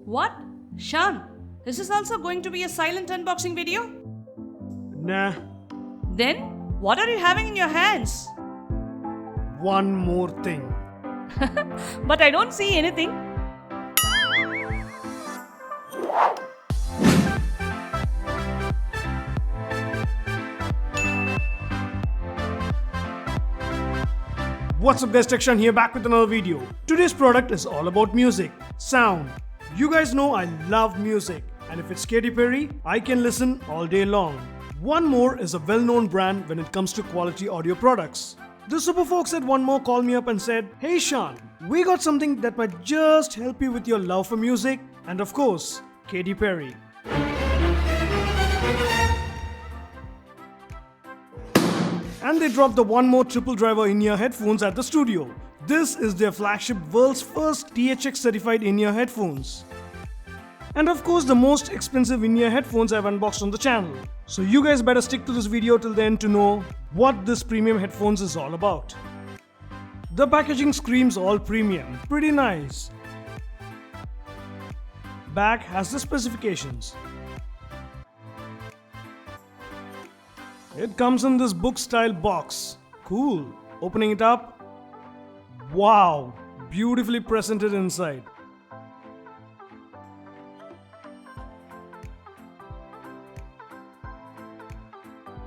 What? Shan, is this also going to be a silent unboxing video? Nah, Then, what are you having in your hands? one more thing. But I don't see anything. What's up guys, Tekshan here back with another video. Today's product is all about music, sound. You guys know I love music, and if it's Katy Perry, I can listen all day long. One More is a well-known brand when it comes to quality audio products. The super folks at One More called me up and said, "Hey Sean, we got something that might just help you with your love for music and of course, Katy Perry." And they dropped the One More triple driver in-ear headphones at the studio. This is their flagship world's first THX certified in-ear headphones. And of course the most expensive in-ear headphones I've unboxed on the channel. So you guys better stick to this video till the end to know what this premium headphones is all about. The packaging screams all premium, pretty nice. Back has the specifications. It comes in this book style box. Cool. Opening it up. Wow. Beautifully presented inside.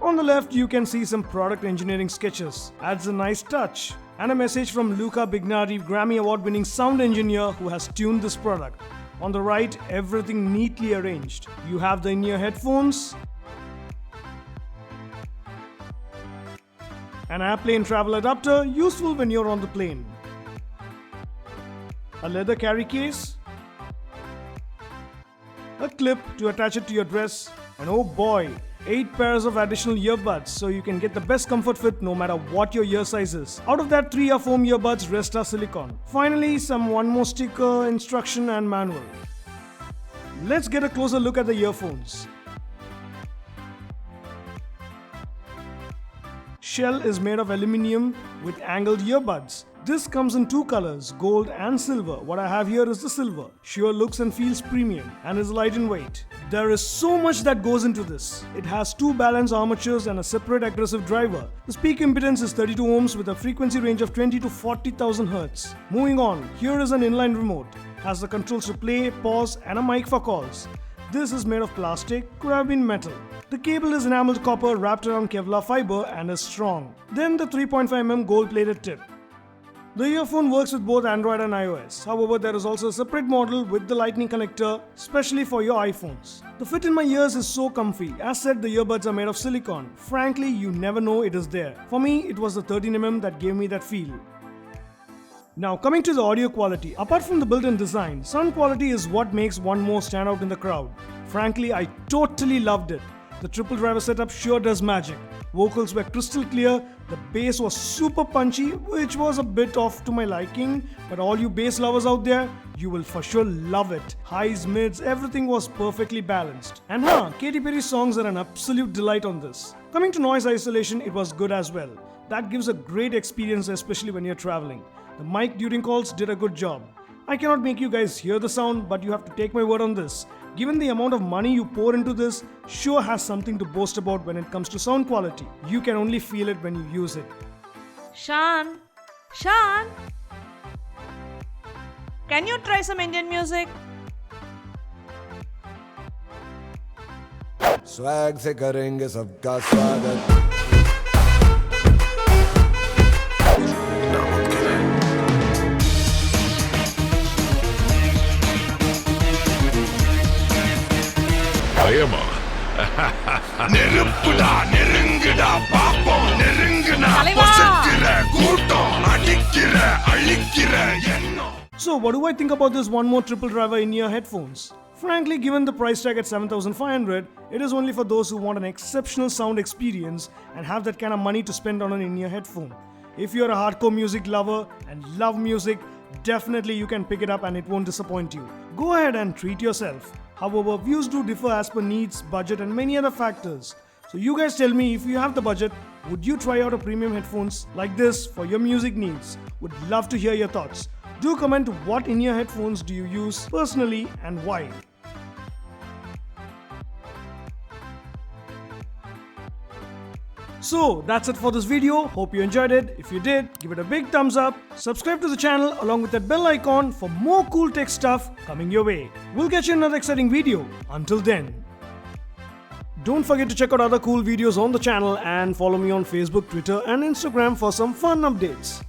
On the left you can see some product engineering sketches. Adds a nice touch. And a message from Luca Bignari, Grammy award winning sound engineer who has tuned this product. On the right, everything neatly arranged. You have the in-ear headphones, an airplane travel adapter, useful when you're on the plane, a leather carry case, a clip to attach it to your dress, and oh boy, 8 pairs of additional earbuds so you can get the best comfort fit no matter what your ear size is. Out of that, 3 are foam earbuds, rest are silicone. Finally, some One More sticker, instruction and manual. Let's get a closer look at the earphones. Shell is made of aluminium with angled earbuds. This comes in 2 colors, gold and silver. What I have here is the silver. Sure looks and feels premium and is light in weight. There is so much that goes into this. It has 2 balanced armatures and a separate aggressive driver. The speak impedance is 32 ohms with a frequency range of 20 to 40,000 Hz. Moving on, here is an inline remote. Has the controls to play, pause and a mic for calls. This is made of plastic, could have been metal. The cable is enameled copper wrapped around Kevlar fiber and is strong. Then the 3.5mm gold-plated tip. The earphone works with both Android and iOS. However, there is also a separate model with the lightning connector, specially for your iPhones. The fit in my ears is so comfy. As said, the earbuds are made of silicone. Frankly, you never know it is there. For me, it was the 13mm that gave me that feel. Now coming to the audio quality, apart from the built-in design, sound quality is what makes One More stand out in the crowd. Frankly, I totally loved it. The triple driver setup sure does magic. Vocals were crystal clear, the bass was super punchy, which was a bit off to my liking, but all you bass lovers out there, you will for sure love it. Highs, mids, everything was perfectly balanced. And Katy Perry songs are an absolute delight on this. Coming to noise isolation, it was good as well. That gives a great experience, especially when you're traveling. The mic during calls did a good job. I cannot make you guys hear the sound, but you have to take my word on this. Given the amount of money you pour into this, sure has something to boast about when it comes to sound quality. You can only feel it when you use it. Shan, can you try some Indian music? Swag से करेंगे सबका स्वागत நெருப்புடா நெருங்குடா பாப்போம் நெருங்குனா பொசுக்கிற கூட்டம் அடிக்கிற அழிக்கிற எண்ணம். So what do I think about this One More triple driver in-ear headphones? Frankly, given the price tag at 7,500, it is only for those who want an exceptional sound experience and have that kind of money to spend on an in-ear headphone. If you're a hardcore music lover and love music, definitely you can pick it up and it won't disappoint you. Go ahead and treat yourself. However, views do differ as per needs, budget and many other factors. So you guys tell me, if you have the budget, would you try out a premium headphones like this for your music needs? Would love to hear your thoughts. Do comment what in-ear headphones do you use personally and why. So that's it for this video. Hope you enjoyed it. If you did, give it a big thumbs up. Subscribe to the channel along with that bell icon for more cool tech stuff coming your way. We'll catch you in another exciting video. Until then. Don't forget to check out other cool videos on the channel and follow me on Facebook, Twitter and Instagram for some fun updates.